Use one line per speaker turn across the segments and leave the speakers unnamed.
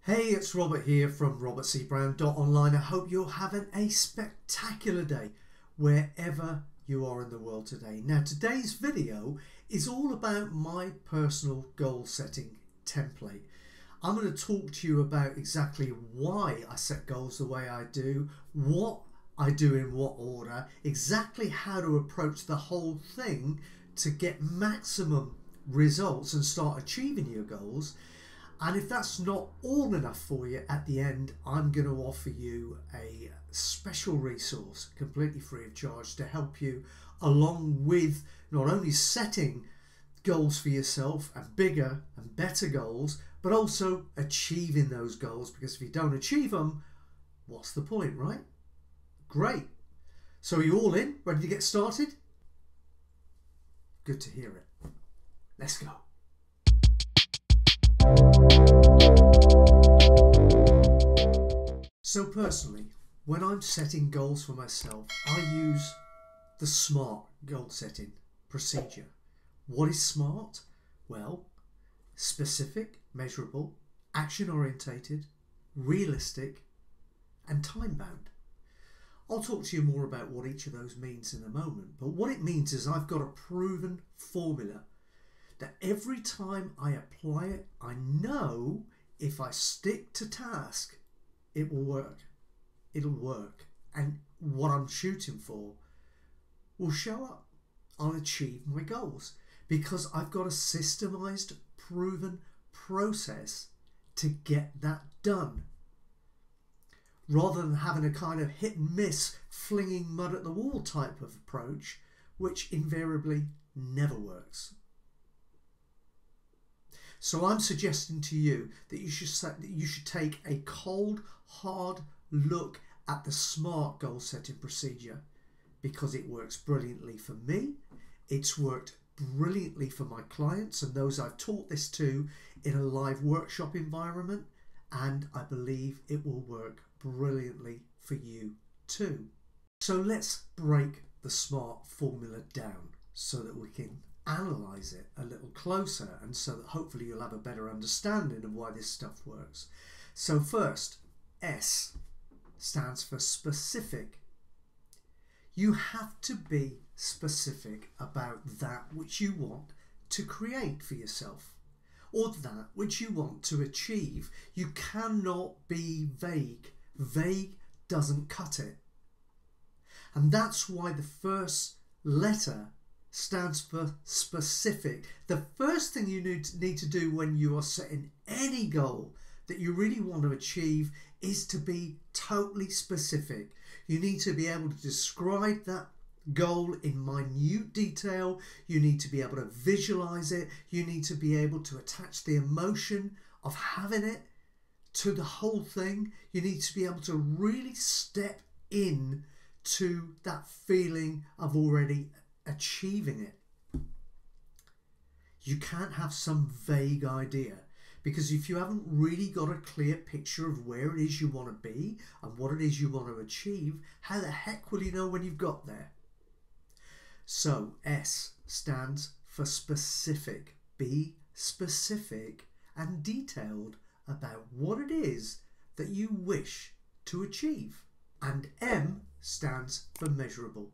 Hey, it's Robert here from robertcbrown.online. I hope you're having a spectacular day wherever you are in the world today. Now, today's video is all about my personal goal setting template. I'm going to talk to you about exactly why I set goals the way I do, what I do in what order, exactly how to approach the whole thing to get maximum results and start achieving your goals. And if that's not all enough for you, at the end I'm going to offer you a special resource completely free of charge to help you along with not only setting goals for yourself and bigger and better goals, but also achieving those goals, because if you don't achieve them, what's the point, right? Great. So are you all in? Ready to get started? Good to hear it. Let's go. So personally, when I'm setting goals for myself, I use the SMART goal setting procedure. What is SMART? Well, specific, measurable, action orientated, realistic, and time bound. I'll talk to you more about what each of those means in a moment, but what it means is I've got a proven formula that every time I apply it, I know if I stick to task, it will work. It'll work. And what I'm shooting for will show up. I'll achieve my goals because I've got a systemized, proven process to get that done. Rather than having a kind of hit and miss, flinging mud at the wall type of approach, which invariably never works. So I'm suggesting to you that you should take a cold, hard look at the SMART goal setting procedure, because it works brilliantly for me. It's worked brilliantly for my clients and those I've taught this to in a live workshop environment, and I believe it will work brilliantly for you too. So let's break the SMART formula down so that we can analyze it a little closer, and so that hopefully you'll have a better understanding of why this stuff works. So first, S stands for specific. You have to be specific about that which you want to create for yourself, or that which you want to achieve. You cannot be vague. Vague doesn't cut it. And that's why the first letter stands for specific. The first thing you need to do when you are setting any goal that you really want to achieve is to be totally specific. You need to be able to describe that goal in minute detail. You need to be able to visualize it. You need to be able to attach the emotion of having it to the whole thing. You need to be able to really step in to that feeling of already achieving it. You can't have some vague idea, because if you haven't really got a clear picture of where it is you want to be and what it is you want to achieve, how the heck will you know when you've got there? So S stands for specific. Be specific and detailed about what it is that you wish to achieve. And M stands for measurable.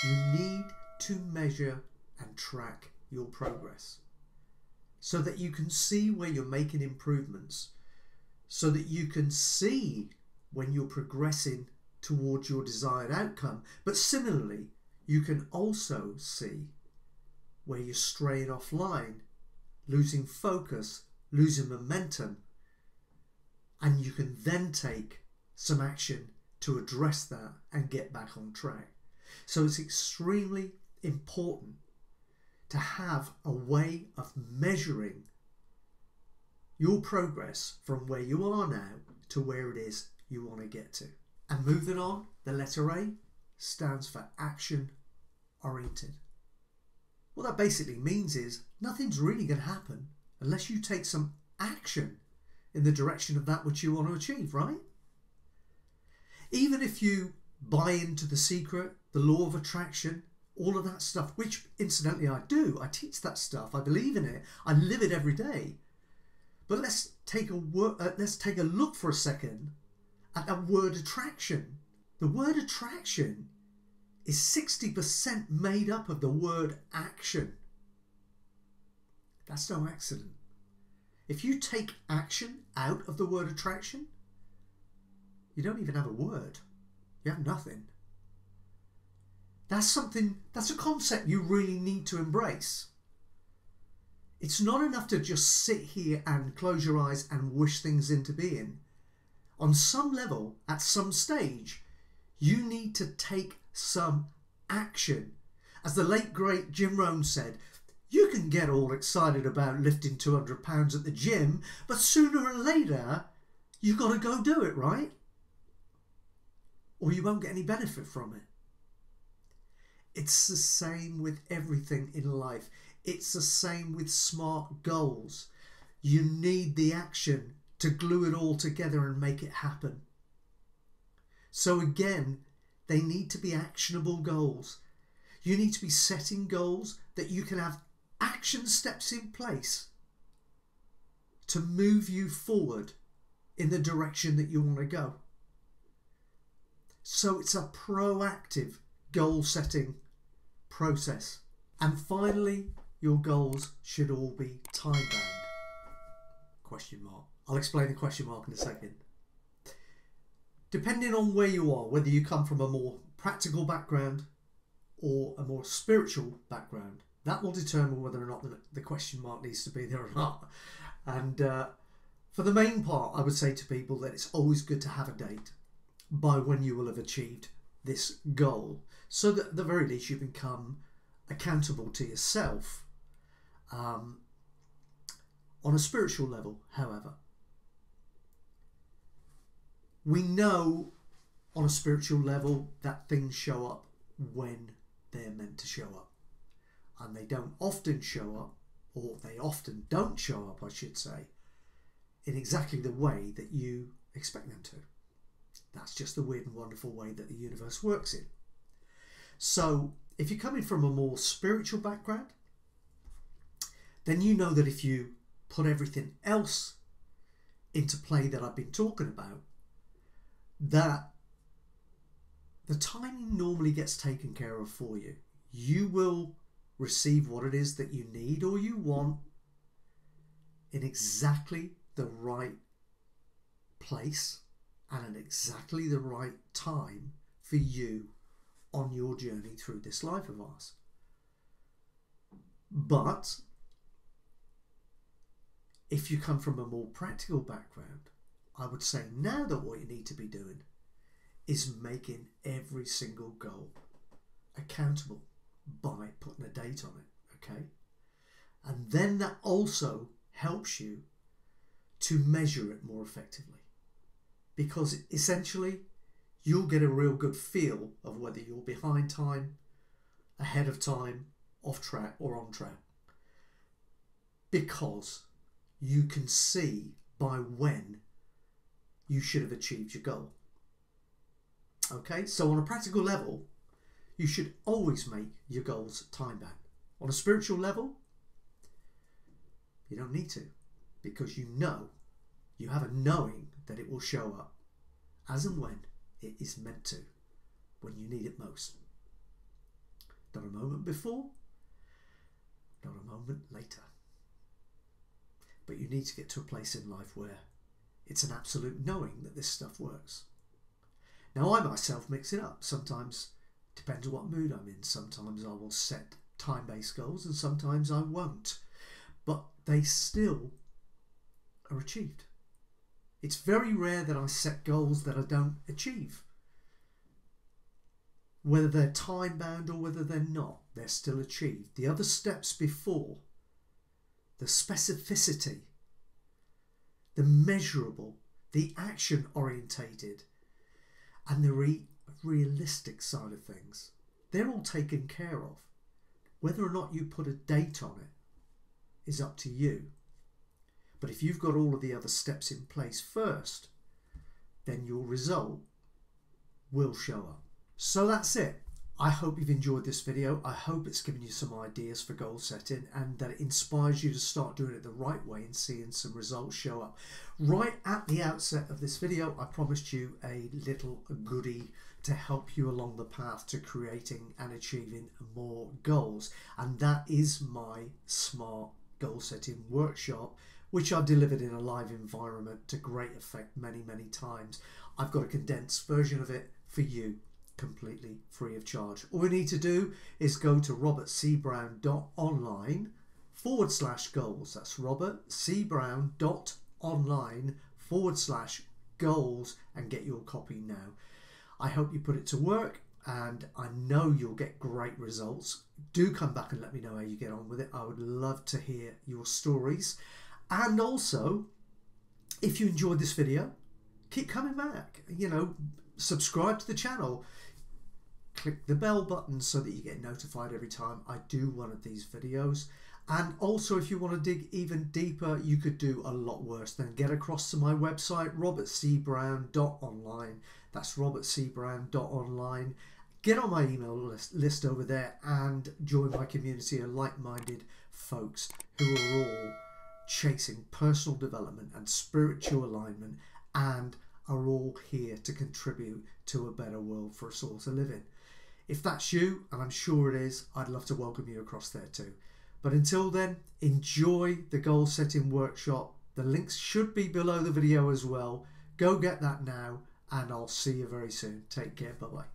You need to measure and track your progress so that you can see where you're making improvements, so that you can see when you're progressing towards your desired outcome. But similarly, you can also see where you're straying offline, losing focus, losing momentum, and you can then take some action to address that and get back on track. So it's extremely important to have a way of measuring your progress from where you are now to where it is you want to get to. And moving on, the letter A stands for action oriented. What that basically means is nothing's really going to happen unless you take some action in the direction of that which you want to achieve, right? Even if you buy into The Secret, the law of attraction, all of that stuff, which incidentally I do. I teach that stuff. I believe in it. I live it every day. But let's take a look for a second at that word attraction. The word attraction is 60% made up of the word action. That's no accident. If you take action out of the word attraction, you don't even have a word. You have nothing. That's a concept you really need to embrace. It's not enough to just sit here and close your eyes and wish things into being. On some level, at some stage, you need to take some action. As the late great Jim Rohn said, you can get all excited about lifting 200 pounds at the gym, but sooner or later, you've got to go do it, right? Or you won't get any benefit from it. It's the same with everything in life. It's the same with SMART goals. You need the action to glue it all together and make it happen. So again, they need to be actionable goals. You need to be setting goals that you can have action steps in place to move you forward in the direction that you want to go. So it's a proactive goal setting process. And finally, your goals should all be time bound. Question mark. I'll explain the question mark in a second. Depending on where you are, whether you come from a more practical background or a more spiritual background, that will determine whether or not the question mark needs to be there or not. And for the main part, I would say to people that it's always good to have a date by when you will have achieved this goal, so that at the very least you become accountable to yourself. On a spiritual level, however, we know on a spiritual level that things show up when they're meant to show up. And they don't often show up, or they often don't show up, I should say, in exactly the way that you expect them to. That's just the weird and wonderful way that the universe works in. So if you're coming from a more spiritual background, then you know that if you put everything else into play that I've been talking about, that the timing normally gets taken care of for you. You will receive what it is that you need or you want in exactly the right place and at exactly the right time for you on your journey through this life of ours. But if you come from a more practical background, I would say now that what you need to be doing is making every single goal accountable by putting a date on it, okay? And then that also helps you to measure it more effectively, because essentially you'll get a real good feel of whether you're behind time, ahead of time, off track or on track, because you can see by when you should have achieved your goal. Okay, so on a practical level, you should always make your goals time bound. On a spiritual level, you don't need to, because you know, you have a knowing that it will show up as and when it is meant to, when you need it most. Not a moment before, not a moment later. But you need to get to a place in life where it's an absolute knowing that this stuff works. Now, I myself mix it up. Sometimes it depends on what mood I'm in. Sometimes I will set time-based goals and sometimes I won't. But they still are achieved. It's very rare that I set goals that I don't achieve. Whether they're time-bound or whether they're not, they're still achieved. The other steps before, the specificity, the measurable, the action-orientated, and the realistic side of things, they're all taken care of. Whether or not you put a date on it is up to you. But if you've got all of the other steps in place first, then your result will show up. So that's it. I hope you've enjoyed this video. I hope it's given you some ideas for goal setting and that it inspires you to start doing it the right way and seeing some results show up. Right at the outset of this video, I promised you a little goodie to help you along the path to creating and achieving more goals. And that is my SMART goal setting workshop, which I've delivered in a live environment to great effect many, many times. I've got a condensed version of it for you, completely free of charge. All we need to do is go to robertcbrown.online/goals. That's robertcbrown.online/goals and get your copy now. I hope you put it to work and I know you'll get great results. Do come back and let me know how you get on with it. I would love to hear your stories. And also, if you enjoyed this video, keep coming back. You know, subscribe to the channel. Click the bell button so that you get notified every time I do one of these videos. And also, if you want to dig even deeper, you could do a lot worse than get across to my website, robertcbrown.online. That's robertcbrown.online. Get on my email list over there and join my community of like-minded folks who are all chasing personal development and spiritual alignment and are all here to contribute to a better world for us all to live in. If that's you, and I'm sure it is, I'd love to welcome you across there too. But until then, enjoy the goal setting workshop. The links should be below the video as well. Go get that now, and I'll see you very soon. Take care. Bye-bye.